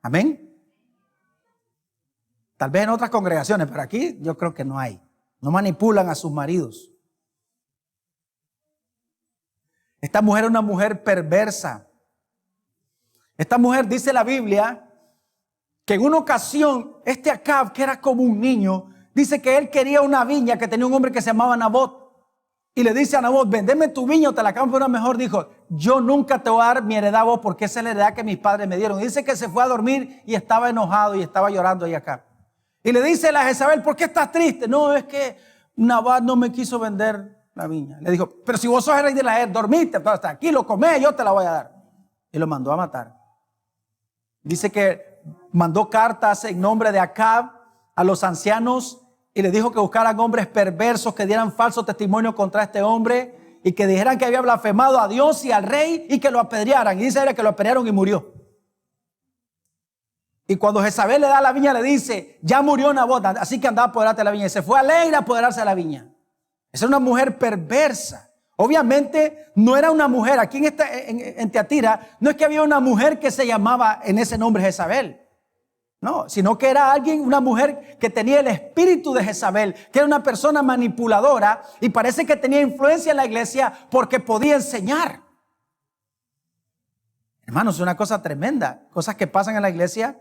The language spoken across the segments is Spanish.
Amén. Tal vez en otras congregaciones, pero aquí yo creo que no hay. No manipulan a sus maridos. Esta mujer es una mujer perversa. Esta mujer, dice la Biblia, que en una ocasión, este Acab, que era como un niño, dice que él quería una viña que tenía un hombre que se llamaba Nabot. Y le dice a Nabot, vendeme tu viña o te la cambio por una mejor. Dijo, yo nunca te voy a dar mi heredad a vos porque esa es la heredad que mis padres me dieron. Y dice que se fue a dormir y estaba enojado y estaba llorando ahí acá. Y le dice a Jezabel, ¿por qué estás triste? No, es que Nabot no me quiso vender la viña. Le dijo, pero si vos sos el rey de Israel, dormiste, hasta aquí lo comés, yo te la voy a dar. Y lo mandó a matar. Dice que mandó cartas en nombre de Acab a los ancianos y le dijo que buscaran hombres perversos que dieran falso testimonio contra este hombre y que dijeran que había blasfemado a Dios y al rey y que lo apedrearan. Y dice que lo apedrearon y murió. Y cuando Jezabel le da la viña le dice, ya murió Nabot, así que andaba a apoderarte de la viña. Y se fue alegre a apoderarse de la viña. Esa es una mujer perversa. Obviamente no era una mujer, aquí en Teatira, no es que había una mujer que se llamaba en ese nombre Jezabel. No, sino que era una mujer que tenía el espíritu de Jezabel, que era una persona manipuladora y parece que tenía influencia en la iglesia porque podía enseñar. Hermanos, es una cosa tremenda, cosas que pasan en la iglesia.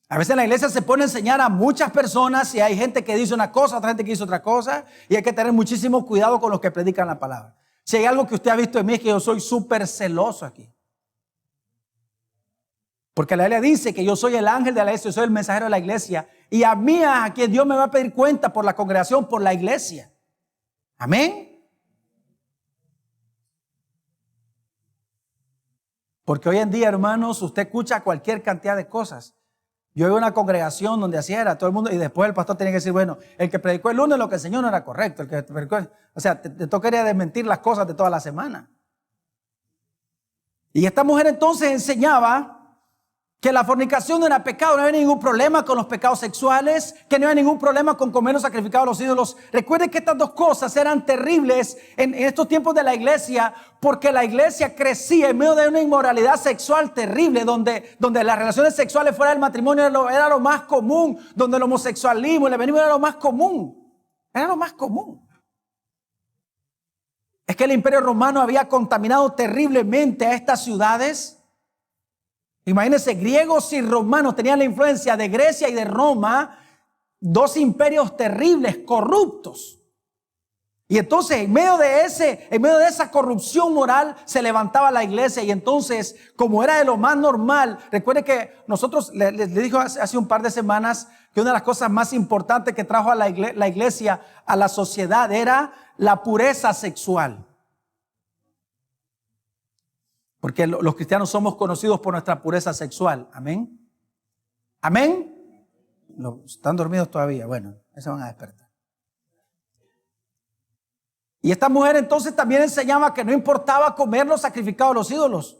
A veces en la iglesia se pone a enseñar a muchas personas y hay gente que dice una cosa, otra gente que dice otra cosa y hay que tener muchísimo cuidado con los que predican la palabra. Si hay algo que usted ha visto en mí es que yo soy súper celoso aquí. Porque la Biblia dice que yo soy el ángel de la iglesia, yo soy el mensajero de la iglesia y a mí a quien Dios me va a pedir cuenta por la congregación, por la iglesia. Amén. Porque hoy en día, hermanos, usted escucha cualquier cantidad de cosas. Yo veo una congregación donde así era todo el mundo y después el pastor tenía que decir, bueno, el que predicó el lunes lo que enseñó no era correcto. El que predicó, o sea, te tocaría desmentir las cosas de toda la semana. Y esta mujer entonces enseñaba que la fornicación no era pecado, no había ningún problema con los pecados sexuales, que no había ningún problema con comer los sacrificados a los ídolos. Recuerden que estas dos cosas eran terribles en estos tiempos de la iglesia, porque la iglesia crecía en medio de una inmoralidad sexual terrible, donde las relaciones sexuales fuera del matrimonio era lo más común, donde el homosexualismo, el lesbianismo era lo más común. Era lo más común. Es que el Imperio Romano había contaminado terriblemente a estas ciudades. Imagínense, griegos y romanos tenían la influencia de Grecia y de Roma, dos imperios terribles, corruptos. Y entonces, en medio de esa corrupción moral, se levantaba la iglesia. Y entonces, como era de lo más normal, recuerde que nosotros, le dijo hace un par de semanas, que una de las cosas más importantes que trajo a la iglesia a la sociedad era la pureza sexual. Porque los cristianos somos conocidos por nuestra pureza sexual. Amén. Amén. ¿Están dormidos todavía? Bueno, se van a despertar. Y esta mujer entonces también enseñaba que no importaba comer los sacrificados a los ídolos.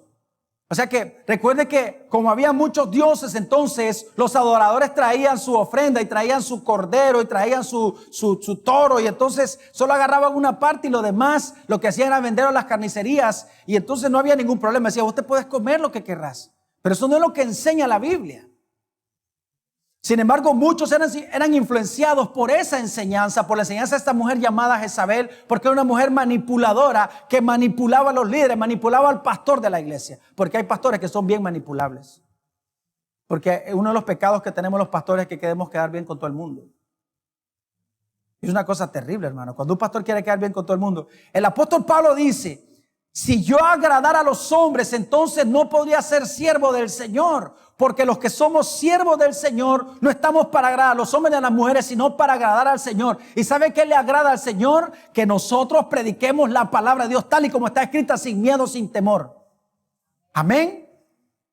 O sea que recuerde que como había muchos dioses, entonces los adoradores traían su ofrenda y traían su cordero y traían su toro, y entonces solo agarraban una parte y lo demás lo que hacían era venderlo a las carnicerías, y entonces no había ningún problema. Decía, usted puede comer lo que querrás, pero eso no es lo que enseña la Biblia. Sin embargo, muchos eran influenciados por esa enseñanza, por la enseñanza de esta mujer llamada Jezabel, porque era una mujer manipuladora que manipulaba a los líderes, manipulaba al pastor de la iglesia, porque hay pastores que son bien manipulables. Porque uno de los pecados que tenemos los pastores es que queremos quedar bien con todo el mundo. Es una cosa terrible, hermano, cuando un pastor quiere quedar bien con todo el mundo. El apóstol Pablo dice, si yo agradara a los hombres, entonces no podría ser siervo del Señor. Porque los que somos siervos del Señor no estamos para agradar a los hombres y a las mujeres, sino para agradar al Señor. ¿Y sabe qué le agrada al Señor? Que nosotros prediquemos la palabra de Dios tal y como está escrita, sin miedo, sin temor. Amén.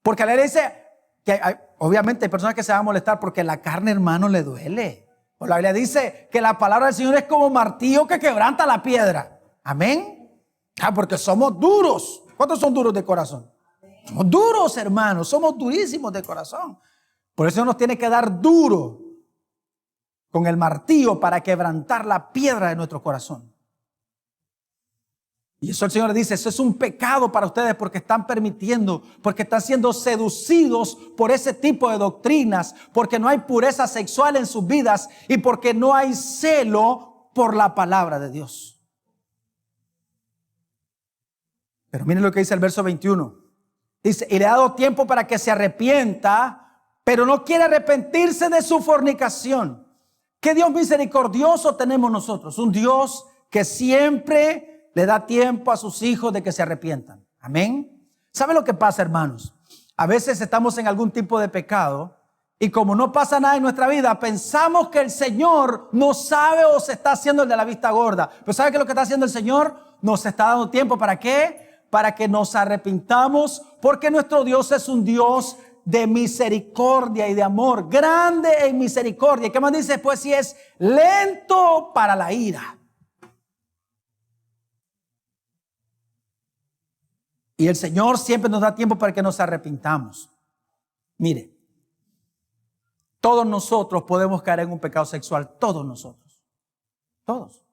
Porque la ley dice que obviamente hay personas que se van a molestar porque la carne, hermano, le duele. O la Biblia dice que la palabra del Señor es como martillo que quebranta la piedra. Amén. Porque somos duros. ¿Cuántos son duros de corazón? Somos duros, hermanos, somos durísimos de corazón. Por eso nos tiene que dar duro con el martillo para quebrantar la piedra de nuestro corazón. Y eso el Señor le dice, eso es un pecado para ustedes porque están permitiendo, porque están siendo seducidos por ese tipo de doctrinas, porque no hay pureza sexual en sus vidas y porque no hay celo por la palabra de Dios. Pero miren lo que dice el verso 21. Dice, y le ha dado tiempo para que se arrepienta, pero no quiere arrepentirse de su fornicación. ¿Qué Dios misericordioso tenemos nosotros? Un Dios que siempre le da tiempo a sus hijos de que se arrepientan. Amén. ¿Sabe lo que pasa, hermanos? A veces estamos en algún tipo de pecado y como no pasa nada en nuestra vida, pensamos que el Señor no sabe o se está haciendo el de la vista gorda. Pero ¿sabe qué es lo que está haciendo el Señor? Nos está dando tiempo. ¿Para qué? Para que nos arrepintamos, porque nuestro Dios es un Dios de misericordia y de amor, grande en misericordia. ¿Qué más dice? Pues si es lento para la ira. Y el Señor siempre nos da tiempo para que nos arrepintamos. Mire, todos nosotros podemos caer en un pecado sexual, todos nosotros, todos.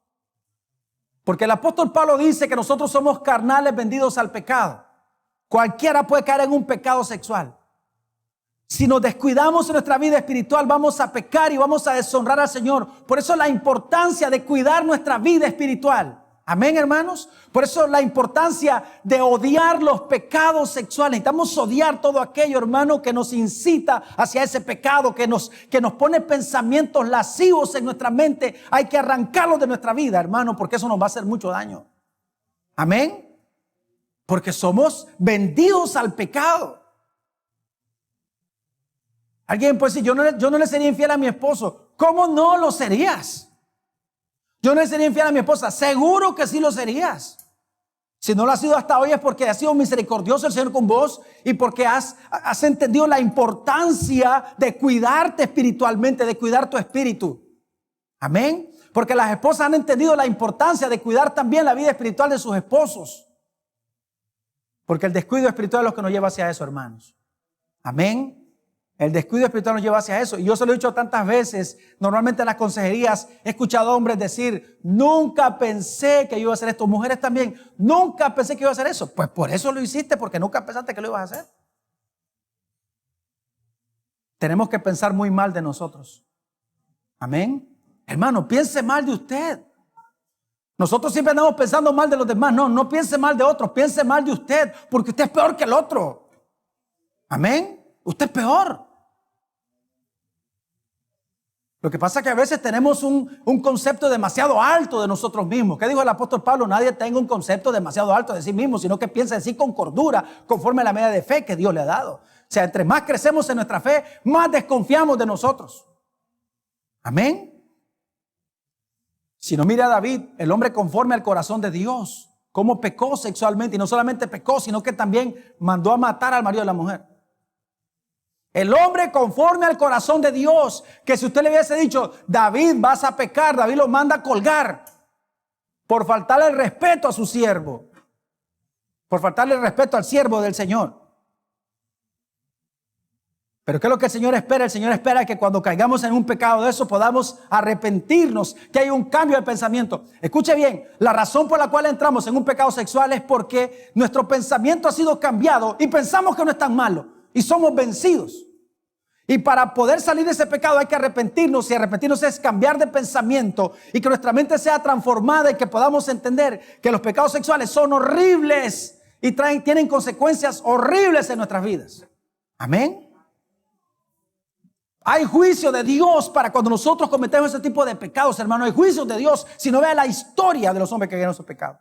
Porque el apóstol Pablo dice que nosotros somos carnales vendidos al pecado. Cualquiera puede caer en un pecado sexual. Si nos descuidamos en nuestra vida espiritual, vamos a pecar y vamos a deshonrar al Señor. Por eso la importancia de cuidar nuestra vida espiritual. Amén, hermanos. Por eso la importancia de odiar los pecados sexuales. Necesitamos odiar todo aquello, hermano, que nos incita hacia ese pecado, que nos pone pensamientos lascivos en nuestra mente. Hay que arrancarlos de nuestra vida, hermano, porque eso nos va a hacer mucho daño. Amén. Porque somos vendidos al pecado. Alguien puede decir, yo no le sería infiel a mi esposo. ¿Cómo no lo serías? Yo no le sería infiel a mi esposa. Seguro que sí lo serías. Si no lo has sido hasta hoy es porque ha sido misericordioso el Señor con vos y porque has entendido la importancia de cuidarte espiritualmente, de cuidar tu espíritu. Amén. Porque las esposas han entendido la importancia de cuidar también la vida espiritual de sus esposos. Porque el descuido espiritual es lo que nos lleva hacia eso, hermanos. Amén. El descuido espiritual nos lleva hacia eso. Y yo se lo he dicho tantas veces. Normalmente en las consejerías he escuchado a hombres decir, nunca pensé que yo iba a hacer esto. Mujeres también, nunca pensé que iba a hacer eso. Pues por eso lo hiciste, porque nunca pensaste que lo ibas a hacer. Tenemos que pensar muy mal de nosotros. Amén. Hermano, piense mal de usted. Nosotros siempre andamos pensando mal de los demás. No piense mal de otros, piense mal de usted, porque usted es peor que el otro. Amén. Usted es peor. Lo que pasa es que a veces tenemos un concepto demasiado alto de nosotros mismos. ¿Qué dijo el apóstol Pablo? Nadie tenga un concepto demasiado alto de sí mismo, sino que piense en sí con cordura, conforme a la medida de fe que Dios le ha dado. O sea, entre más crecemos en nuestra fe, más desconfiamos de nosotros. Amén. Si no, mira a David, el hombre conforme al corazón de Dios, cómo pecó sexualmente. Y no solamente pecó, sino que también mandó a matar al marido de la mujer. El hombre conforme al corazón de Dios, que si usted le hubiese dicho, David, vas a pecar, David lo manda a colgar por faltarle el respeto a su siervo, por faltarle el respeto al siervo del Señor. Pero ¿qué es lo que el Señor espera? El Señor espera que cuando caigamos en un pecado de eso podamos arrepentirnos, que haya un cambio de pensamiento. Escuche bien, la razón por la cual entramos en un pecado sexual es porque nuestro pensamiento ha sido cambiado y pensamos que no es tan malo. Y somos vencidos. Y para poder salir de ese pecado hay que arrepentirnos. Y arrepentirnos es cambiar de pensamiento y que nuestra mente sea transformada y que podamos entender que los pecados sexuales son horribles y tienen consecuencias horribles en nuestras vidas. Amén. Hay juicio de Dios para cuando nosotros cometemos ese tipo de pecados, hermano. Hay juicio de Dios si no vea la historia de los hombres que cayeron en esos pecados.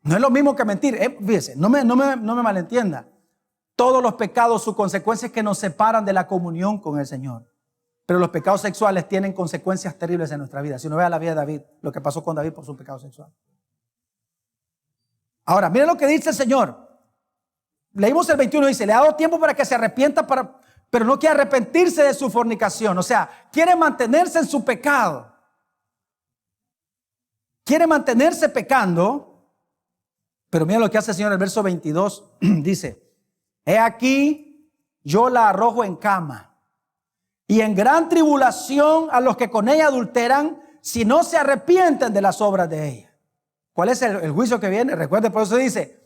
No es lo mismo que mentir. Fíjese, no me malentienda. Todos los pecados, su consecuencia es que nos separan de la comunión con el Señor. Pero los pecados sexuales tienen consecuencias terribles en nuestra vida. Si uno ve la vida de David, lo que pasó con David por su pecado sexual. Ahora, miren lo que dice el Señor. Leímos el 21, dice, le ha dado tiempo para que se arrepienta, pero no quiere arrepentirse de su fornicación. O sea, quiere mantenerse en su pecado. Quiere mantenerse pecando. Pero mira lo que hace el Señor en el verso 22. Dice, he aquí, yo la arrojo en cama y en gran tribulación a los que con ella adulteran, si no se arrepienten de las obras de ella. ¿Cuál es el juicio que viene? Recuerde, por eso dice,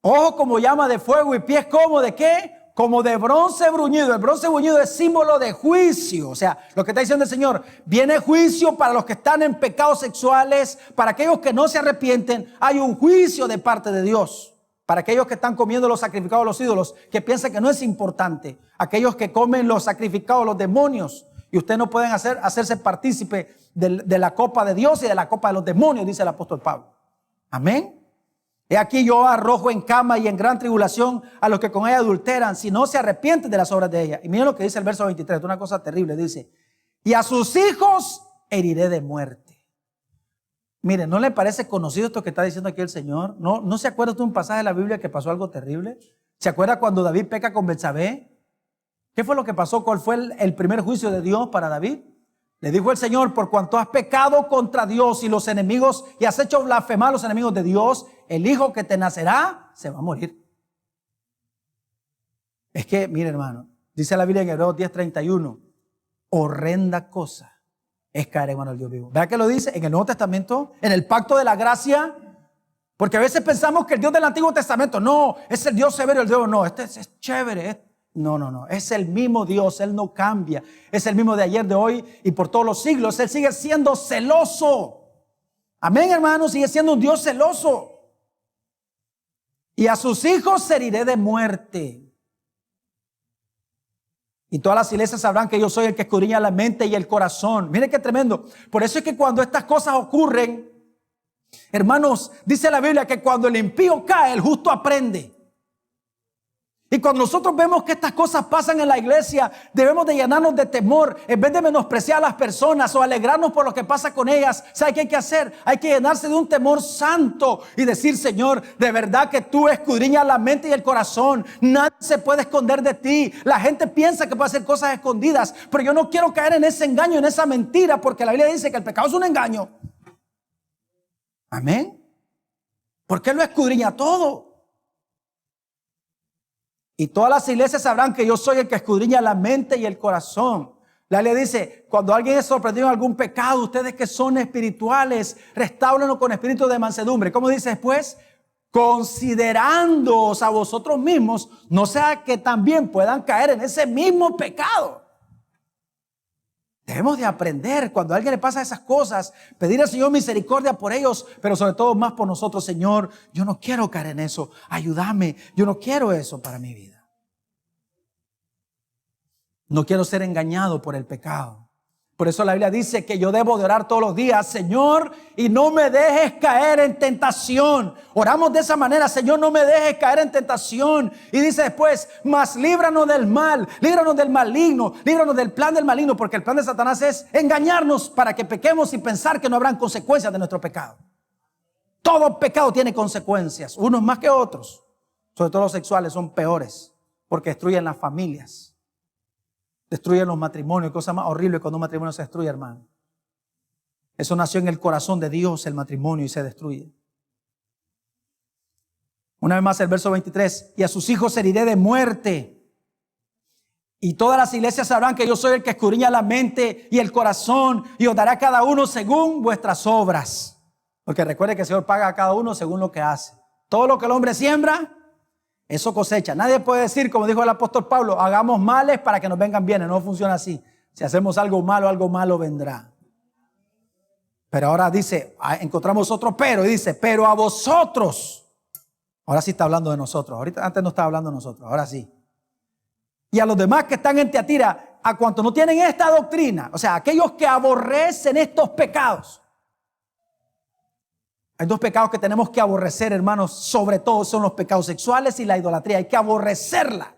ojo como llama de fuego y pies como de ¿qué? Como de bronce bruñido. El bronce bruñido es símbolo de juicio. O sea, lo que está diciendo el Señor, viene juicio para los que están en pecados sexuales, para aquellos que no se arrepienten. Hay un juicio de parte de Dios. Para aquellos que están comiendo los sacrificados de los ídolos, que piensan que no es importante. Aquellos que comen los sacrificados de los demonios. Y ustedes no pueden hacerse partícipe de la copa de Dios y de la copa de los demonios, dice el apóstol Pablo. Amén. He aquí yo arrojo en cama y en gran tribulación a los que con ella adulteran, si no se arrepienten de las obras de ella. Y miren lo que dice el verso 23, una cosa terrible, dice, y a sus hijos heriré de muerte. Miren, ¿no le parece conocido esto que está diciendo aquí el Señor? ¿No se acuerda de un pasaje de la Biblia que pasó algo terrible? ¿Se acuerda cuando David peca con Betsabé? ¿Qué fue lo que pasó? ¿Cuál fue el primer juicio de Dios para David? Le dijo el Señor, por cuanto has pecado contra Dios y los enemigos y has hecho blasfemar a los enemigos de Dios, el hijo que te nacerá se va a morir. Es que, mire hermano, dice la Biblia en Hebreos 10:31, horrenda cosa es caer en manos del Dios vivo. ¿Verdad que lo dice en el Nuevo Testamento? En el pacto de la gracia. Porque a veces pensamos que el Dios del Antiguo Testamento, no, es el Dios severo, el Dios no, este es chévere, no, es el mismo Dios, Él no cambia, es el mismo de ayer, de hoy y por todos los siglos. Él sigue siendo celoso. Amén, hermanos, sigue siendo un Dios celoso. Y a sus hijos heriré de muerte. Y todas las iglesias sabrán que yo soy el que escudriña la mente y el corazón. Miren qué tremendo. Por eso es que cuando estas cosas ocurren, hermanos, dice la Biblia que cuando el impío cae, el justo aprende. Y cuando nosotros vemos que estas cosas pasan en la iglesia, debemos de llenarnos de temor. En vez de menospreciar a las personas o alegrarnos por lo que pasa con ellas, ¿sabe qué hay que hacer? Hay que llenarse de un temor santo y decir, Señor, de verdad que tú escudriñas la mente y el corazón. Nadie se puede esconder de ti. La gente piensa que puede hacer cosas escondidas, pero yo no quiero caer en ese engaño, en esa mentira, porque la Biblia dice que el pecado es un engaño. Amén. Porque Él lo escudriña todo. Y todas las iglesias sabrán que yo soy el que escudriña la mente y el corazón. La Biblia dice, cuando alguien es sorprendido en algún pecado, ustedes que son espirituales, restáurenlo con espíritu de mansedumbre. ¿Cómo dice después? Considerándoos a vosotros mismos, no sea que también puedan caer en ese mismo pecado. Debemos de aprender cuando a alguien le pasa esas cosas, pedir al Señor misericordia por ellos, pero sobre todo más por nosotros. Señor, yo no quiero caer en eso, ayúdame, yo no quiero eso para mi vida. No quiero ser engañado por el pecado. Por eso la Biblia dice que yo debo de orar todos los días, Señor, y no me dejes caer en tentación. Oramos de esa manera, Señor, no me dejes caer en tentación. Y dice después, mas líbranos del mal, líbranos del maligno, líbranos del plan del maligno, porque el plan de Satanás es engañarnos para que pequemos y pensar que no habrán consecuencias de nuestro pecado. Todo pecado tiene consecuencias, unos más que otros. Sobre todo los sexuales son peores, porque destruyen las familias. Destruyen los matrimonios, cosa más horrible cuando un matrimonio se destruye, hermano. Eso nació en el corazón de Dios, el matrimonio, y se destruye. Una vez más el verso 23, y a sus hijos heriré de muerte. Y todas las iglesias sabrán que yo soy el que escudriña la mente y el corazón, y os dará a cada uno según vuestras obras. Porque recuerde que el Señor paga a cada uno según lo que hace. Todo lo que el hombre siembra, eso cosecha. Nadie puede decir, como dijo el apóstol Pablo, hagamos males para que nos vengan bienes. No funciona así. Si hacemos algo malo vendrá. Pero ahora dice, encontramos otro pero, y dice, pero a vosotros. Ahora sí está hablando de nosotros. Ahorita antes no estaba hablando de nosotros, ahora sí. Y a los demás que están en Tiatira, a cuanto no tienen esta doctrina, o sea, aquellos que aborrecen estos pecados. Hay dos pecados que tenemos que aborrecer, hermanos, sobre todo son los pecados sexuales y la idolatría. Hay que aborrecerla.